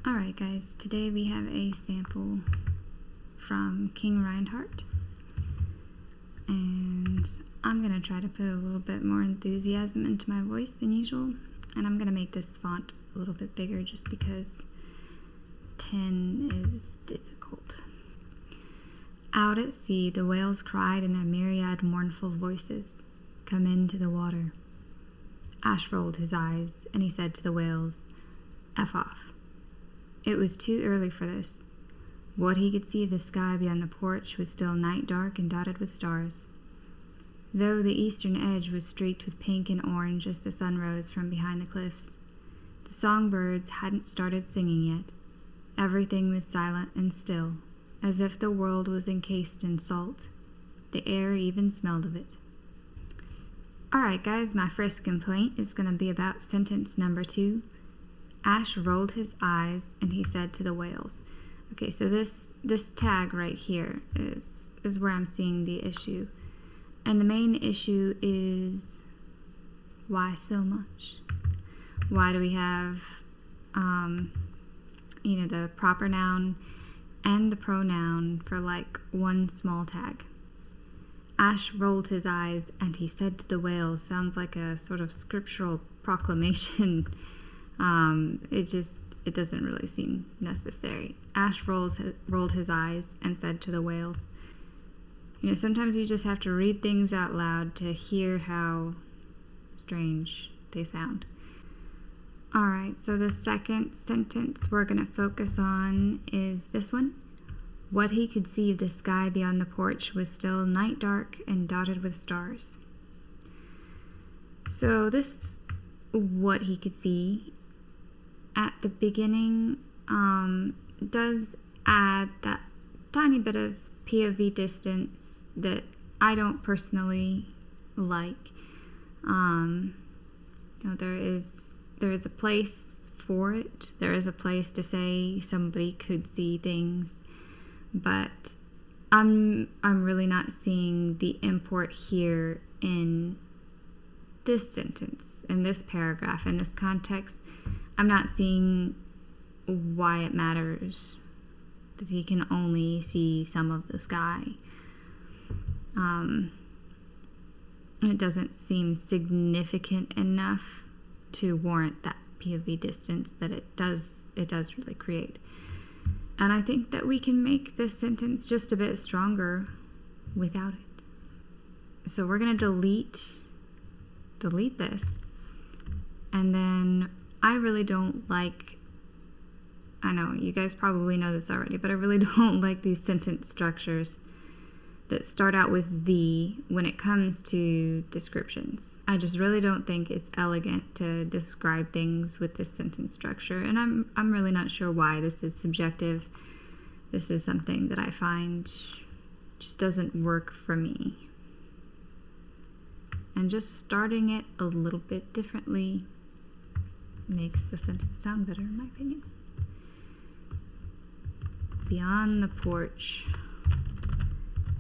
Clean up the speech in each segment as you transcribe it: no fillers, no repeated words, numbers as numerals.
Alright guys, today we have a sample from King Reindhart, and I'm going to try to put a little bit more enthusiasm into my voice than usual, and I'm going to make this font a little bit bigger just because 10 is difficult. Out at sea, the whales cried in their myriad mournful voices, "Come into the water." Ash rolled his eyes, and he said to the whales, "F off." It was too early for this. What he could see of the sky beyond the porch was still night dark and dotted with stars. Though the eastern edge was streaked with pink and orange as the sun rose from behind the cliffs, the songbirds hadn't started singing yet. Everything was silent and still, as if the world was encased in salt. The air even smelled of it. Alright guys, my first complaint is going to be about sentence number 2. Ash rolled his eyes, and he said to the whales. Okay, so this tag right here is where I'm seeing the issue. And the main issue is, why so much? Why do we have, the proper noun and the pronoun for like one small tag? Ash rolled his eyes, and he said to the whales sounds like a sort of scriptural proclamation. It doesn't really seem necessary. Ash rolled his eyes and said to the whales. Sometimes you just have to read things out loud to hear how strange they sound. Alright, so the second sentence we're going to focus on is this one. What he could see of the sky beyond the porch was still night dark and dotted with stars. So this, what he could see at the beginning, does add that tiny bit of POV distance that I don't personally like. There is a place for it. There is a place to say somebody could see things, but I'm really not seeing the import here in this sentence, in this paragraph, in this context. I'm not seeing why it matters that he can only see some of the sky. It doesn't seem significant enough to warrant that POV distance that it does really create. And I think that we can make this sentence just a bit stronger without it. So we're going to delete this. And then I really don't like, I know you guys probably know this already, but I really don't like these sentence structures that start out with "the" when it comes to descriptions. I just really don't think it's elegant to describe things with this sentence structure, and I'm really not sure why. This is subjective. This is something that I find just doesn't work for me. And just starting it a little bit differently makes the sentence sound better, in my opinion. Beyond the porch,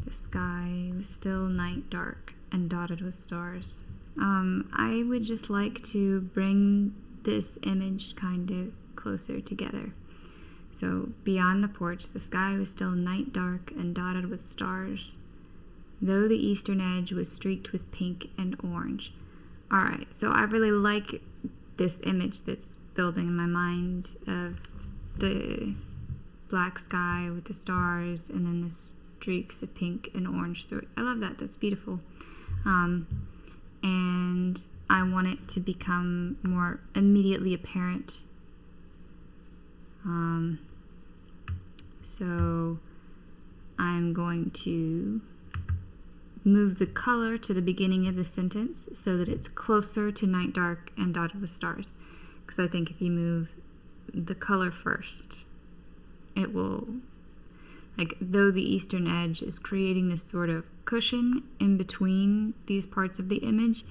the sky was still night dark and dotted with stars. I would just like to bring this image kind of closer together. So, beyond the porch, the sky was still night dark and dotted with stars, though the eastern edge was streaked with pink and orange. Alright, so I really like this image that's building in my mind of the black sky with the stars and then the streaks of pink and orange through it. I love that. That's beautiful. And I want it to become more immediately apparent. So I'm going to move the color to the beginning of the sentence so that it's closer to night dark and dotted with stars. Because I think if you move the color first, it will, though the eastern edge is creating this sort of cushion in between these parts of the image,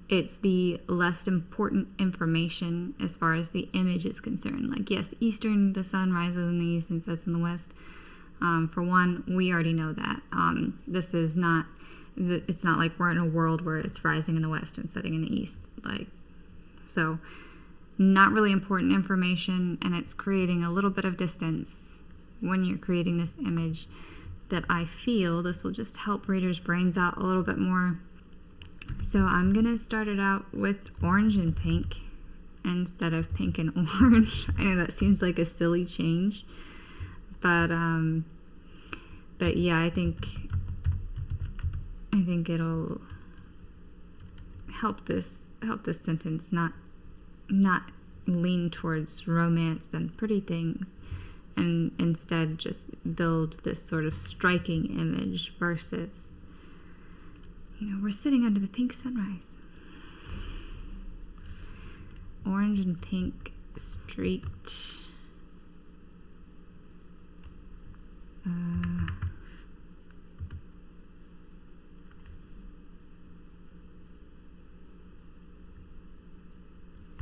it's the less important information as far as the image is concerned. Yes, eastern, the sun rises in the east and sets in the west. For one, we already know that. This is not, it's not like we're in a world where it's rising in the west and setting in the east. So not really important information, and it's creating a little bit of distance when you're creating this image that I feel this will just help readers' brains out a little bit more. So I'm going to start it out with orange and pink instead of pink and orange. I know that seems like a silly change, but yeah, I think it'll help this sentence not lean towards romance and pretty things, and instead just build this sort of striking image versus, we're sitting under the pink sunrise. Orange and pink streaked.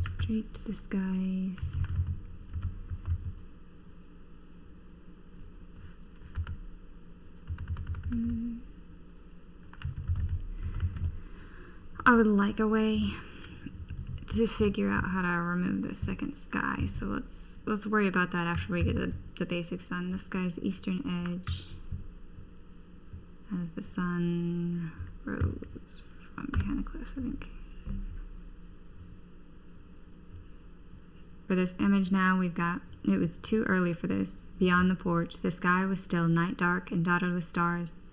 Streaked the skies. I would like a way to figure out how to remove the second sky, so let's worry about that after we get the basics done. The sky's eastern edge as the sun rose from behind the cliffs, I think. For this image now, we've got, it was too early for this. Beyond the porch, the sky was still night dark and dotted with stars.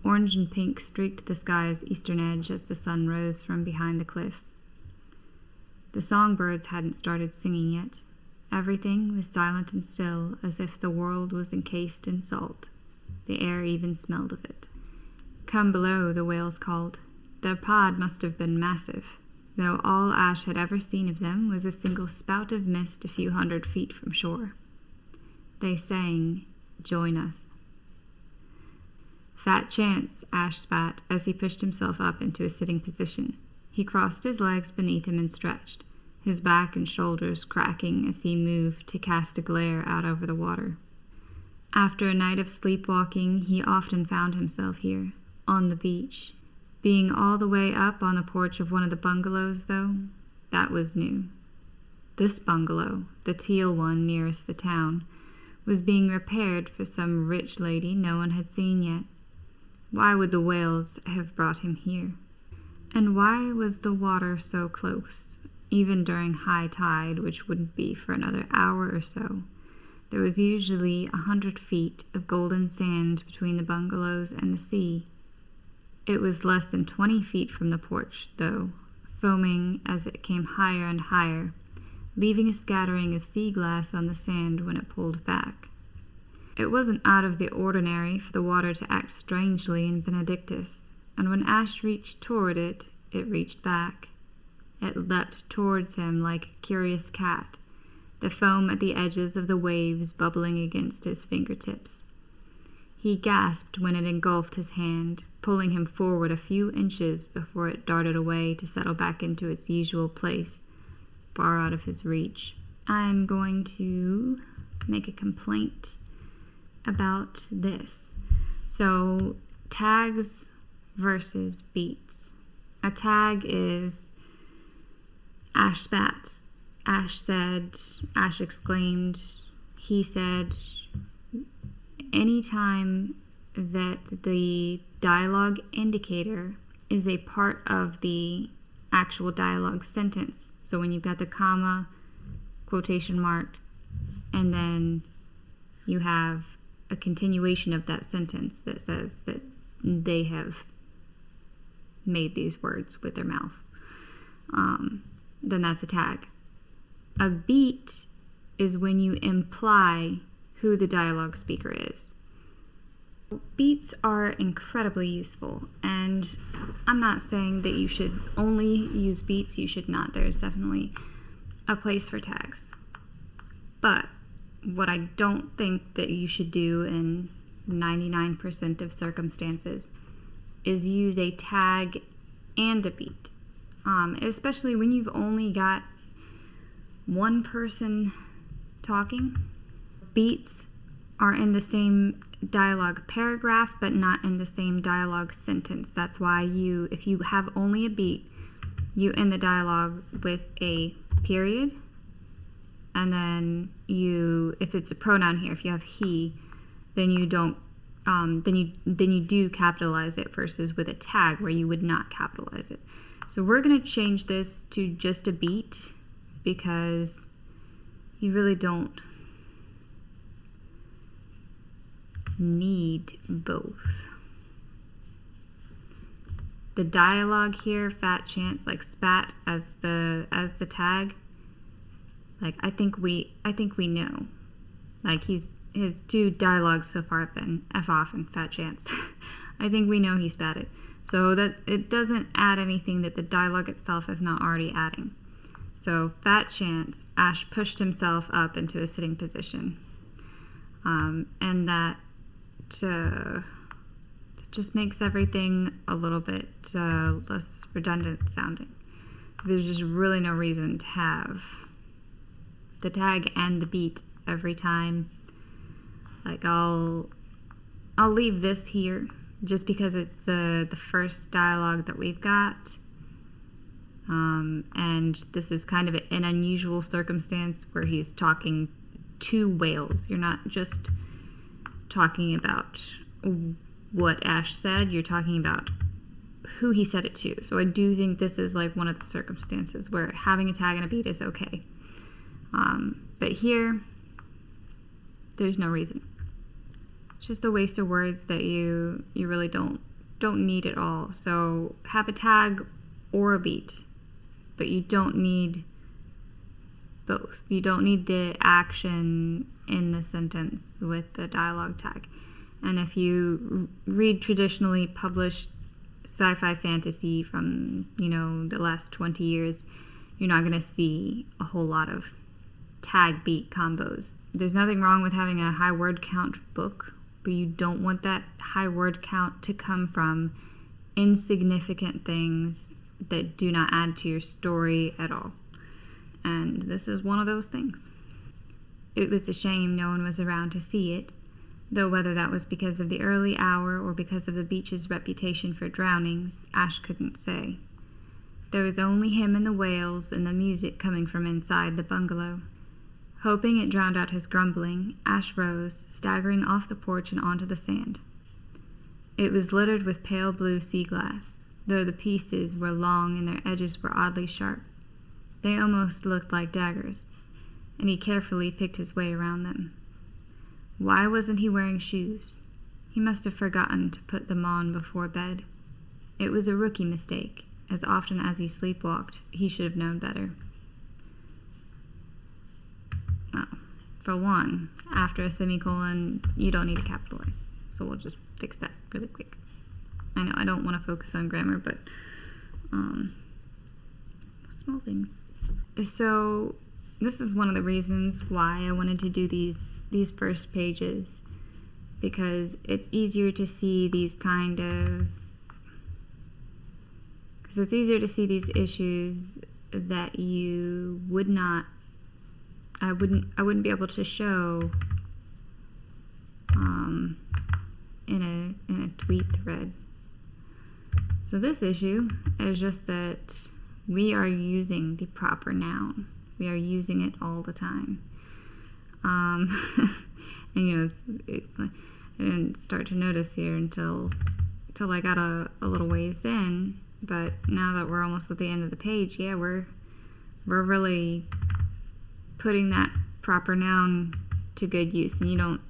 Orange and pink streaked the sky's eastern edge as the sun rose from behind the cliffs. The songbirds hadn't started singing yet. Everything was silent and still, as if the world was encased in salt. The air even smelled of it. "Come below," the whales called. Their pod must have been massive, though all Ash had ever seen of them was a single spout of mist a few 100 feet from shore. They sang, "Join us." "Fat chance," Ash spat as he pushed himself up into a sitting position. He crossed his legs beneath him and stretched, his back and shoulders cracking as he moved to cast a glare out over the water. After a night of sleepwalking, he often found himself here, on the beach. Being all the way up on the porch of one of the bungalows, though, that was new. This bungalow, the teal one nearest the town, was being repaired for some rich lady no one had seen yet. Why would the whales have brought him here? And why was the water so close, even during high tide, which wouldn't be for another hour or so? There was usually 100 feet of golden sand between the bungalows and the sea. It was less than 20 feet from the porch, though, foaming as it came higher and higher, leaving a scattering of sea glass on the sand when it pulled back. It wasn't out of the ordinary for the water to act strangely in Benedictus, and when Ash reached toward it, it reached back. It leapt towards him like a curious cat, the foam at the edges of the waves bubbling against his fingertips. He gasped when it engulfed his hand, pulling him forward a few inches before it darted away to settle back into its usual place, far out of his reach. I'm going to make a complaint about this. So, tags versus beats. A tag is Ash spat, Ash said, Ash exclaimed, he said. Anytime that the dialogue indicator is a part of the actual dialogue sentence, so when you've got the comma, quotation mark, and then you have a continuation of that sentence that says that they have made these words with their mouth, then that's a tag. A beat is when you imply who the dialogue speaker is. Beats are incredibly useful, and I'm not saying that you should only use beats. You should not. There's definitely a place for tags. But what I don't think that you should do in 99% of circumstances is use a tag and a beat, especially when you've only got one person talking. Beats are in the same dialogue paragraph, but not in the same dialogue sentence. That's why if you have only a beat, you end the dialogue with a period and then if it's a pronoun here, if you have he, then you don't, then you do capitalize it versus with a tag where you would not capitalize it. So we're going to change this to just a beat because you really don't need both. The dialogue here, fat chance, like spat as the tag. Like I think we know. Like his two dialogues so far have been F off and fat chance. I think we know he spat it. So that it doesn't add anything that the dialogue itself is not already adding. So fat chance, Ash pushed himself up into a sitting position. And that just makes everything a little bit less redundant sounding. There's just really no reason to have the tag and the beat every time. Like I'll leave this here just because it's the first dialogue that we've got. And this is kind of an unusual circumstance where he's talking to whales. You're not just talking about what Ash said, you're talking about who he said it to. So I do think this is like one of the circumstances where having a tag and a beat is okay. But here, there's no reason. It's just a waste of words that you really don't need at all. So have a tag or a beat, but you don't need both. You don't need the action in the sentence with the dialogue tag. And if you read traditionally published sci-fi fantasy from, the last 20 years, you're not going to see a whole lot of tag beat combos. There's nothing wrong with having a high word count book, but you don't want that high word count to come from insignificant things that do not add to your story at all. And this is one of those things. It was a shame no one was around to see it, though whether that was because of the early hour or because of the beach's reputation for drownings, Ash couldn't say. There was only him and the whales and the music coming from inside the bungalow. Hoping it drowned out his grumbling, Ash rose, staggering off the porch and onto the sand. It was littered with pale blue sea glass, though the pieces were long and their edges were oddly sharp. They almost looked like daggers, and he carefully picked his way around them. Why wasn't he wearing shoes? He must have forgotten to put them on before bed. It was a rookie mistake. As often as he sleepwalked, he should have known better. Well, for one, after a semicolon, you don't need to capitalize. So we'll just fix that really quick. I know I don't want to focus on grammar, but small things. So this is one of the reasons why I wanted to do these first pages, because it's easier to see these issues that you would not, I wouldn't be able to show in a tweet thread. So this issue is just that we are using the proper noun. We are using it all the time. And I didn't start to notice here until I got a little ways in. But now that we're almost at the end of the page, yeah, we're really putting that proper noun to good use, and you don't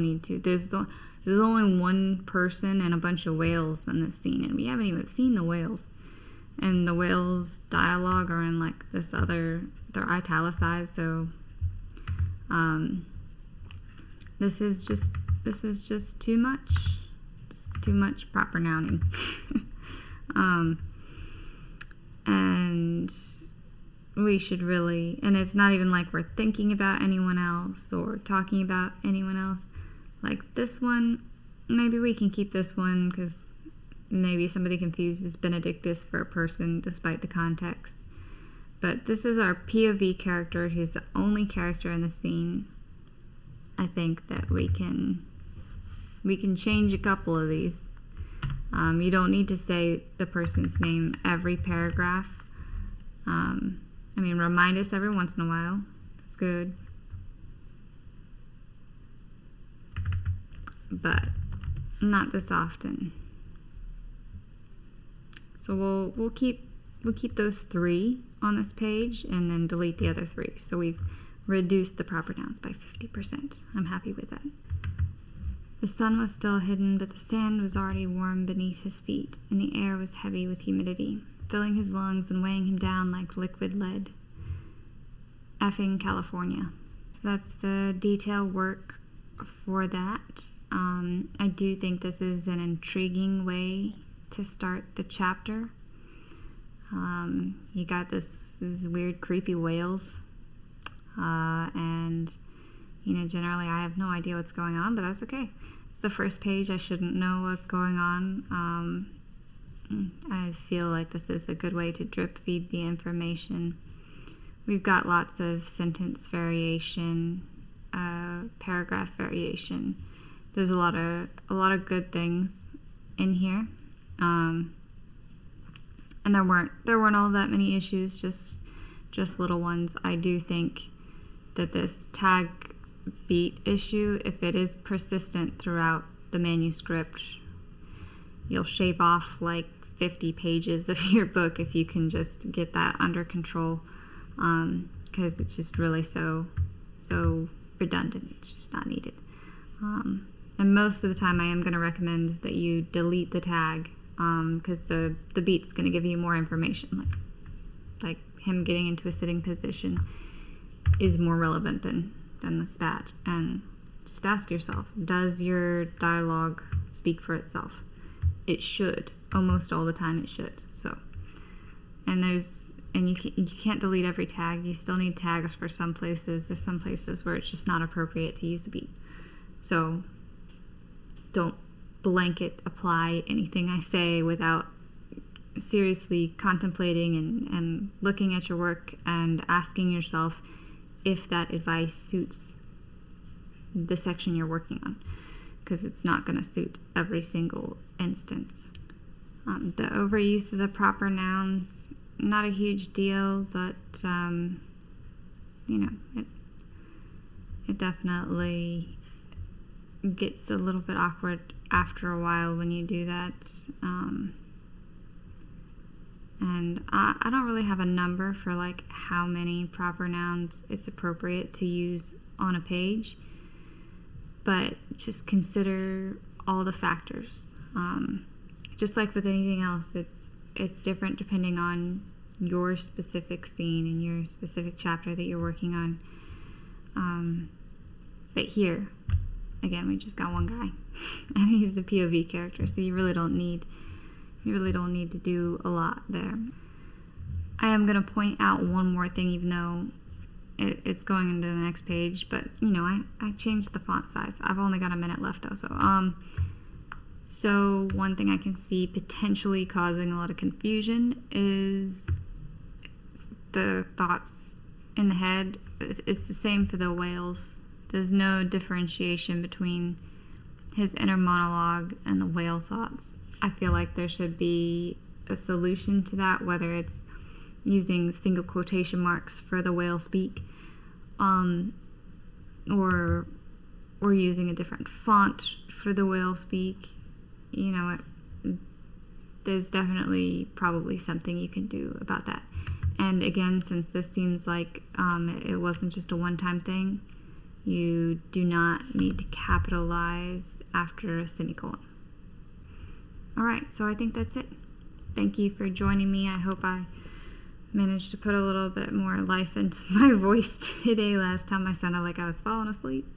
need to. There's only one person and a bunch of whales in this scene, and we haven't even seen the whales. And the whales' dialogue are in like this other, they're italicized, so this is just too much. This is too much proper nouning. And we should really, and it's not even like we're thinking about anyone else or talking about anyone else. Like this one, maybe we can keep this one because maybe somebody confuses Benedictus for a person despite the context. But this is our POV character. He's the only character in the scene. I think that we can change a couple of these. You don't need to say the person's name every paragraph. Remind us every once in a while. It's good. But not this often. So we'll keep those 3 on this page and then delete the other 3. So we've reduced the proper nouns by 50%. I'm happy with that. The sun was still hidden, but the sand was already warm beneath his feet, and the air was heavy with humidity, filling his lungs and weighing him down like liquid lead. Effing California. So that's the detail work for that. I do think this is an intriguing way to start the chapter. You got this weird creepy whales, and generally I have no idea what's going on, but that's okay. It's the first page. I shouldn't know what's going on. I feel like this is a good way to drip feed the information. We've got lots of sentence variation, paragraph variation. There's a lot of good things in here. And there weren't all that many issues, just little ones. I do think that this tag beat issue, if it is persistent throughout the manuscript, you'll shave off like 50 pages of your book if you can just get that under control, because it's just really so redundant. It's just not needed. And most of the time I am going to recommend that you delete the tag, because the beat's going to give you more information. Like him getting into a sitting position is more relevant than the spat. And just ask yourself, does your dialogue speak for itself? It should. Almost all the time it should. So, and you can't delete every tag. You still need tags for some places. There's some places where it's just not appropriate to use the beat. So don't blanket apply anything I say without seriously contemplating and looking at your work and asking yourself if that advice suits the section you're working on, because it's not going to suit every single instance. The overuse of the proper nouns, not a huge deal, but it definitely gets a little bit awkward after a while when you do that. And I don't really have a number for like how many proper nouns it's appropriate to use on a page, but just consider all the factors. Just like with anything else, it's different depending on your specific scene and your specific chapter that you're working on. But here, again, we just got one guy, and he's the POV character, so you really don't need to do a lot there. I am going to point out one more thing, even though it's going into the next page, but I changed the font size. I've only got a minute left though, so one thing I can see potentially causing a lot of confusion is the thoughts in the head. It's the same for the whales. There's no differentiation between his inner monologue and the whale thoughts. I feel like there should be a solution to that, whether it's using single quotation marks for the whale speak, or using a different font for the whale speak. There's definitely probably something you can do about that. And again, since this seems like it wasn't just a one-time thing, you do not need to capitalize after a semicolon. Alright, so I think that's it. Thank you for joining me. I hope I managed to put a little bit more life into my voice today. Last time I sounded like I was falling asleep.